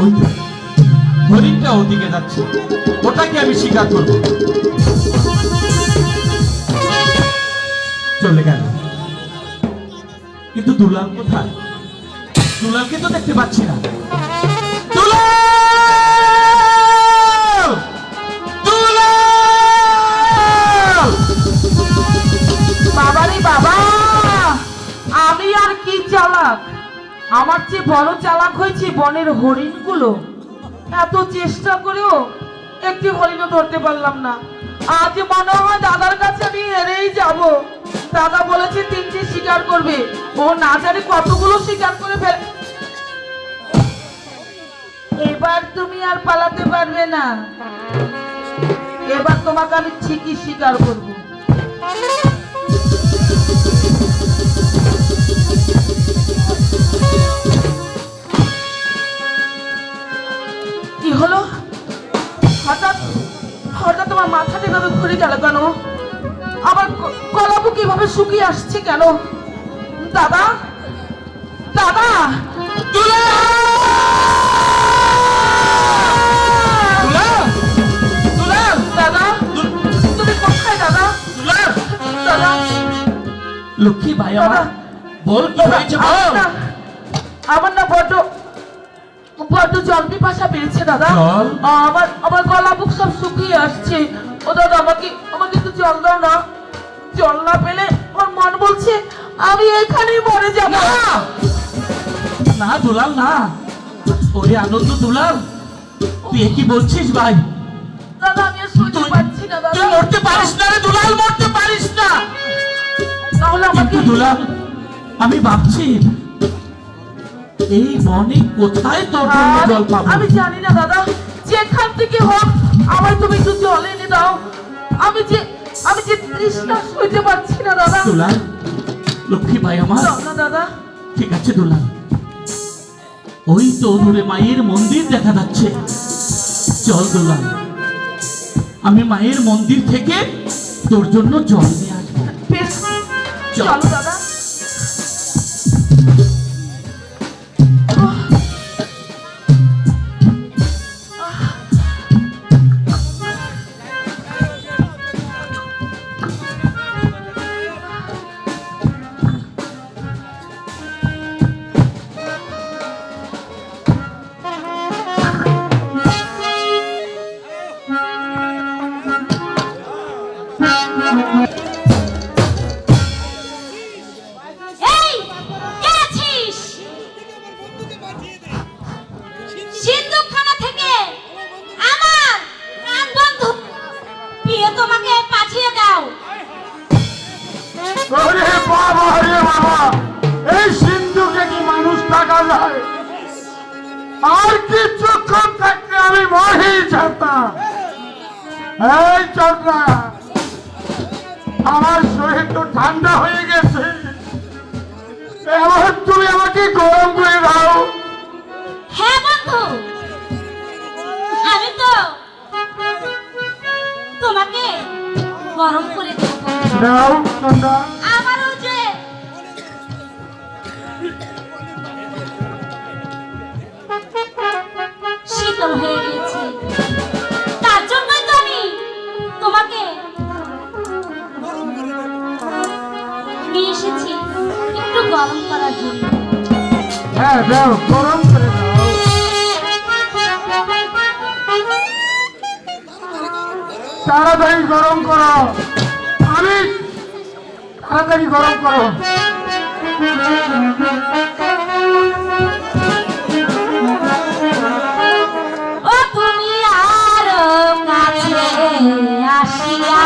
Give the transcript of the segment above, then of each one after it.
ওই তো হরিণটা ওদিকে যাচ্ছে, ওটাকে আমি শিকার করব। চলে গেল, কিন্তু দুলাল কোথায়? দুলালকে তো দেখতে পাচ্ছি না। দুলাল! দুলাল! বাবারে বাবা, আমি আর কি চালাক, আমার চেয়ে বড় চালাক হয়েছে বনের হরিণগুলো। এত চেষ্টা করেও একটি হরিণও ধরতে পারলাম না। আজ মনে হয় দাদার কাছে আমি হেরেই যাব। দাদা বলেছে 3টে শিকার করবে, ও না জানি কতগুলো শিকার করে ফেল। এবার তুমি আর পালাতে পারবে না, এবার তোমাকে আমি ঠিকই শিকার করবো। কি হলো? হঠাৎ হঠাৎ তোমার মাথাটা এভাবে ঘুরে গেল কেন? আবার গলাবু কিভাবে শুকিয়ে আসছে কেন? দাদা, দাদা! দাদা, তুমি কোথায় দাদা? দাদা, লক্ষ্মী ভাই আমার, বল কি হয়েছে বল। আমার না বড্ড বড্ড জল পিপাসা পেয়েছে দাদা। জল? আমার গলা বুক সব শুকিয়ে আসছে। ও দাদা, আমাকে আমাকে একটু জল দাও না। জল না পেলে আমার মন বলছে আমি এখানেই মরে যাব। না দুলাল না, ওরে আনন্দ দুলাল, তুই কি বলছিস ভাই? দাদা, আমি আর সহ্য পাচ্ছি না দাদা। তুই মরতে পারিস না রে দুলাল, মরতে পারিস না। তাহলে আমাকে দুলাল, আমি ভাবছি এই বনে কোথায় তোর জন্য জল পাবো? আমি জানি না দাদা, যেখান থেকে হোক আমায় তুমি একটু জল এনে দাও। আমি যে তৃষ্ণা সইতে পারছি না দাদা। দুলাল, লক্ষ্মী ভাই আমার, না দাদা। ঠিক আছে দুলাল, ওই তো দূরে মায়ের মন্দির দেখা যাচ্ছে। চল দুলাল, আমি মায়ের মন্দির থেকে তোর জন্য জল নিয়ে আসবো। বেশ, চলো দাদা। আর কিছুক্ষণ থাকতে আমি মরে যেতাম। এই চন্দ্রা, আমার শরীর তো ঠান্ডা হয়ে গেছে, এবার তুমি আমাকে গরম করে দাও। হ্যাঁ বন্ধু, আমি তো তোমাকে গরম করে দেব। দাও চন্দ্রা। আমারও যে শীতল হয়ে গেছে, তার জন্যই তো আমি তোমাকে নিয়ে এসেছি একটু গরম করার জন্য। হ্যাঁ দাও, গরম করে দাও। তাড়াতাড়ি গরম করো, আমি তাড়াতাড়ি গরম করো। ও তুমি আরো কাছে আসিয়া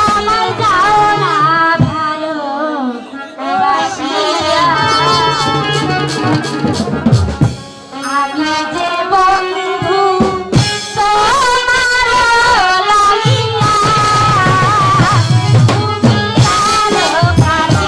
আমায় যাও না ভালো বাসিয়া, আমি যে বন্ধু তোমার লাগিয়া, তুমি আরো কাছে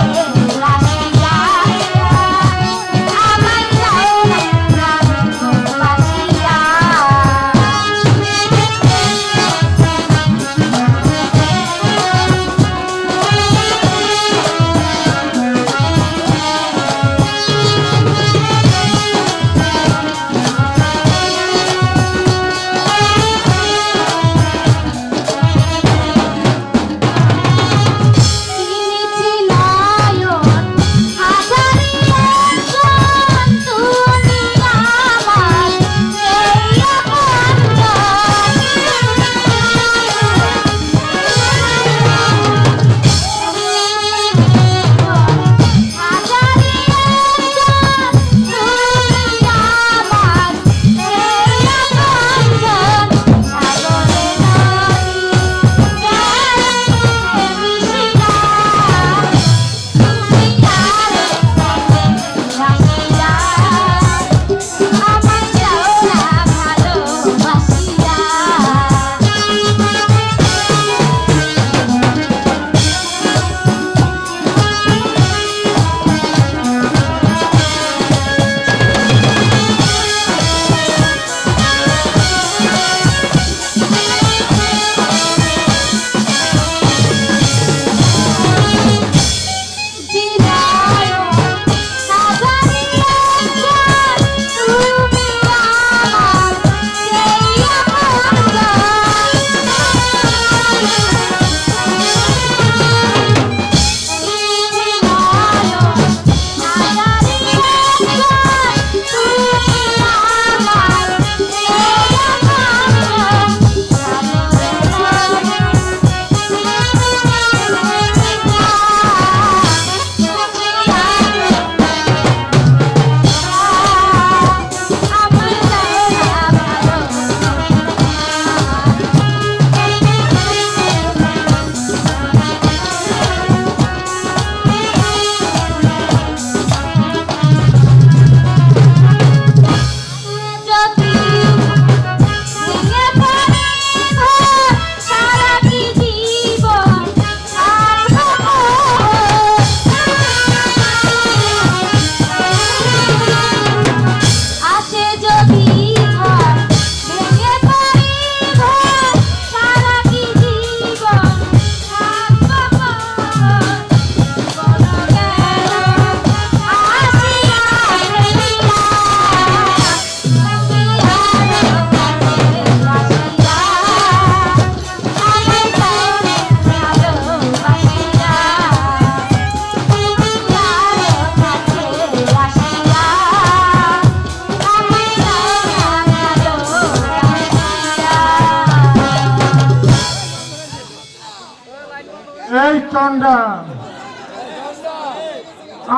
চন্ডা,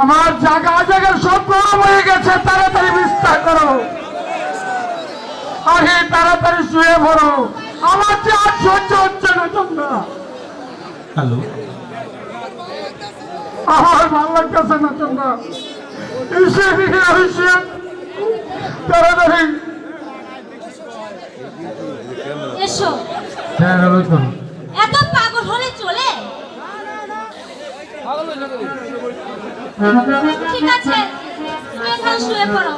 আমার জায়গা জায়গা সব গরম হয়ে গেছে, তাড়াতাড়ি বিস্তার করো। আরে তাড়াতাড়ি শুয়ে পড়ো, আমার যে আর সহ্য হচ্ছে না চন্ডা, হ্যালো, আমার ভালো লাগতেছে না চন্ডা। তাড়াতাড়ি এসো, হ্যাঁ এত পাগল হলে চলে? ঠিক আছে, তুমি এখানে শুয়ে পড়ো।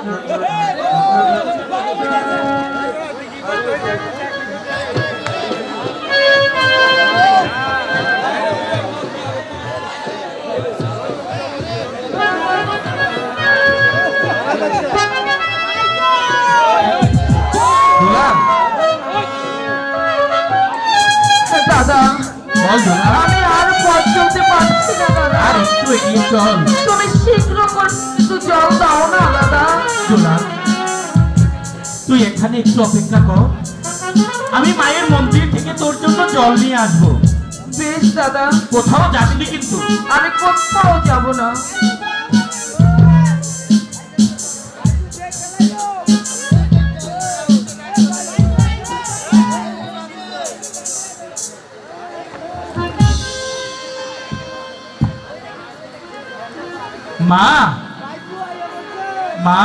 দুলাল, দাদা বল দুলাল। আমি আর পথ চলতে পারছি না দাদা, আর একটু এগিয়ে চল। তুমি শীঘ্র করে একটু জল দাও না দাদা। দুলাল, তুই এখানে একটু অপেক্ষা কর, আমি মায়ের মন্দির থেকে তোর জন্য জল নিয়ে আসবো। বেশ দাদা, কোথাও যাসনি কিন্তু। আমি কোথাও যাব না। মা, মা,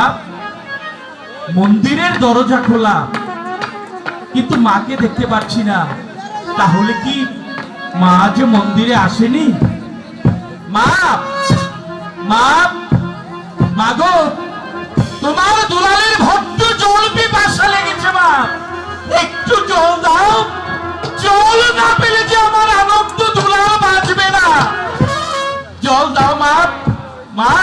মন্দিরের দরজা খোলা, কিন্তু মাকে দেখতে পাচ্ছি না। তাহলে কি মা যে মন্দিরে আসেনি? মা, মা, মা গো, তোমার দুলালের ভক্ত জল পিপাসা লেগেছে মা, একটু জল দাও। জল না পেলে যে আমার আনন্দ দুলাল বাঁচবে না। জল দাও মা, মা।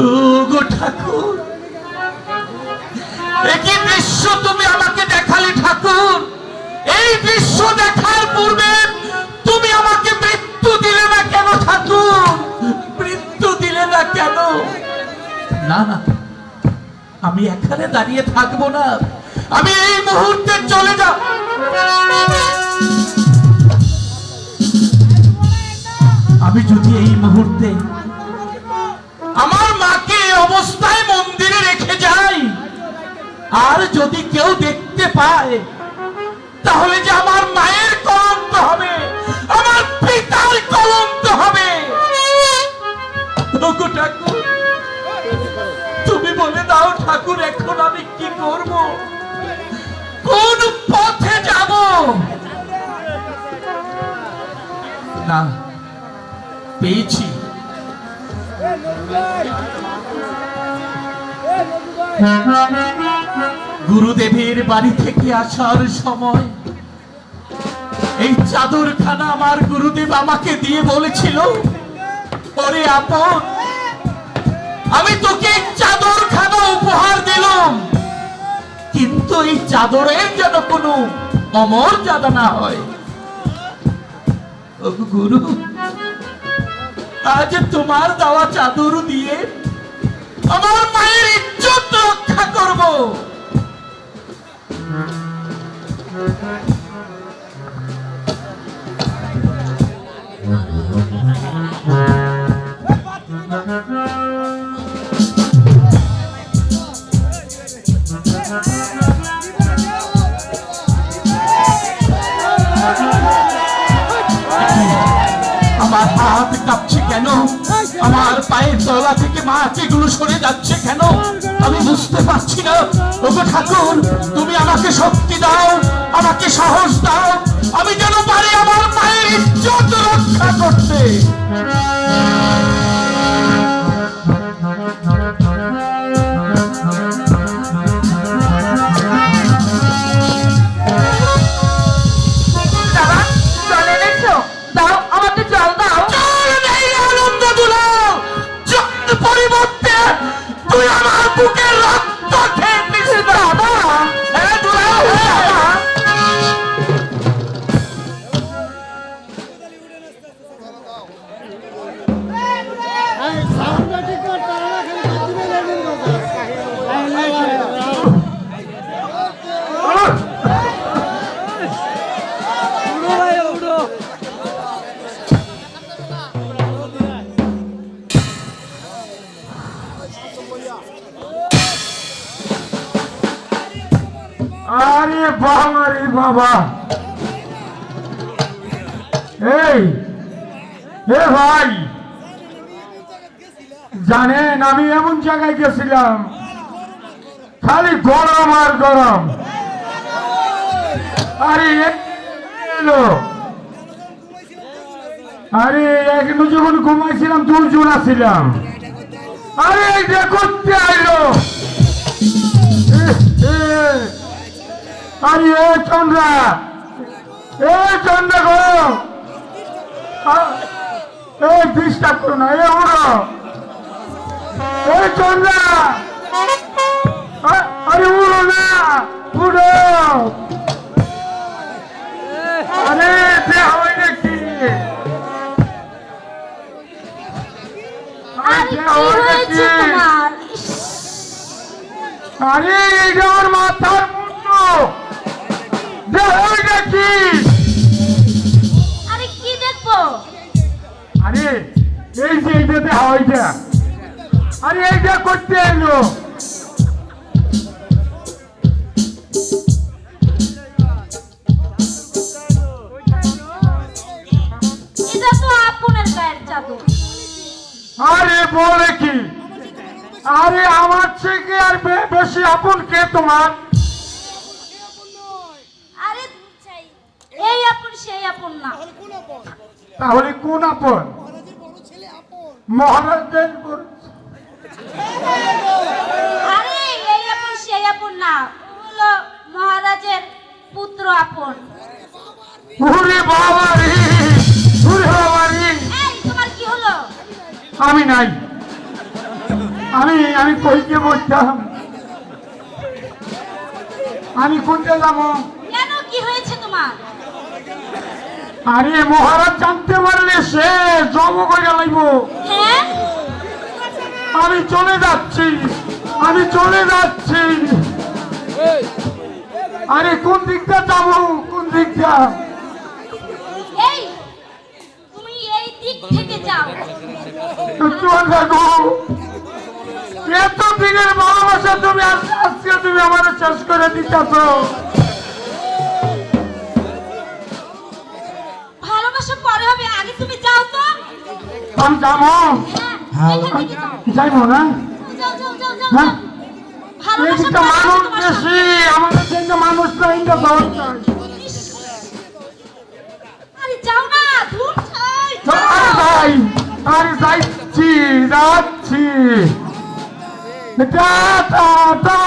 ওগো ঠাকুর, একই দৃশ্য তুমি আমাকে দেখালে ঠাকুর। এই দৃশ্য দেখার পূর্বে তুমি আমাকে মৃত্যু দিলে না কেন ঠাকুর? মৃত্যু দিলে না কেন? না না, আমি এখানে দাঁড়িয়ে থাকবো না, আমি এই মুহূর্তে চলে যাব। আমি যদি এই মুহূর্তে আমার মাকে এই অবস্থায় মন্দিরে রেখে যাই, আর যদি কেউ দেখতে পায়, তাহলে যে আমার মায়ের কলঙ্ক হবে, আমার পিতার কলঙ্ক হবে। ওগো ঠাকুর, তুমি বলে দাও ঠাকুর, এখন আমি কি করব? কোন পথে যাব? না, পেয়েছি। গুরুদেবের বাড়ি থেকে আসার সময় এই চাদরখানা আমার গুরুদেব আমাকে দিয়ে বলেছিল, ওরে আপন, আমি তোকে এই চাদরখানা উপহার দিলাম, কিন্তু এই চাদরের যেন কোনো অমর্যাদা না হয়। ও গুরু, আজ তোমার দেওয়া চাদর দিয়ে আমার মায়ের ইজ্জত রক্ষা করব। আমার হাত কাঁপছে কেন? আমার পায়ের তলা থেকে মাটিগুলো সরে যাচ্ছে কেন? আমি বুঝতে পারছি না। ওগো ঠাকুর, তুমি আমাকে শক্তি দাও, আমাকে সাহস দাও, আমি যেন পারি আমার মায়ের ইজ্জত রক্ষা করতে। দাদা, জল এনেছো? দাও, আমাকে জল দাও। জল নেই আনন্দ দুলাল, জল পরিবর্তে তুই আমার বুকের রক্ত খেয়ে নিস। দাদা, হ্যাঁ দুলাল, হ্যাঁ। দাদা, আরে বাবা রে বাবা, এই এ ভাই, জানেন আমি এমন জায়গায় গেছিলাম খালি গরম আর গরম। আরে এলো, আরে এখনো যখন ঘুমাইছিলাম দুজন ছিলাম। আরে এটা করতে আইলো, আরে এ চন্দ্রা, এ চন্দ্রা গো, এই ডিস্টার্ব করো না, এ উড়ো, এ চন্দ্রা, আরে উড়ো না, উড়ো। আরে যে হয় নাকি, আরে কি হয়েছে তোমার? ইস, আরে এইটা আমার মাথার মুন্ড, যে হয় নাকি। আরে কি দেখবো? আরে এই যে এইটাতে হাওয়াইটা, আরে এইটা করতে এলো। এটা তো আপনের গায়ের চাদর। আরে বলে কি, আরে আমার থেকে আর বেশি আপন কে তোমার? আরে এই আপন সেই আপন না। তাহলে কোন আপন? মহারাজের বড়- আরে এই আপন সেই আপন না, ও হলো মহারাজের পুত্র আপন। ওরে বাবা রে, ওরে বাবা রে, এই তোমার কি হলো? আমি নাই, আমি কইকে বলতাম, আমি কোনটা যাবো? কেন কি হয়েছে তোমার? আরে মহারাজ জানতে পারলে সে জব করে লাগব। হ্যাঁ আমি চলে যাচ্ছি, আমি চলে যাচ্ছি। আরে কোন দিকটা যাবো, কোন দিকটা? এই তুমি এই দিক থেকে যাও। চল দেখো, এত দিনের ভালোবাসা তুমি আজকে তুমি আমার শেষ করে দিতেছ। ভালোবাসা পরে হবে, আগে তুমি যাও তো। আমি যাবো, হ্যাঁ এখান থেকে যাও। যাইবো না? যাও যাও যাও যাও হ্যাঁ। ভালোবাসা এদিকটা পরে হবে মানুষ তোমার বেশি, সাথে। আমাদের সঙ্গে মানুষ নাই, এটা দরকার। আরে যাও না, ধুর ছাই। আরে যাই, আরে যাচ্ছি, যাচ্ছি। Tata, tata.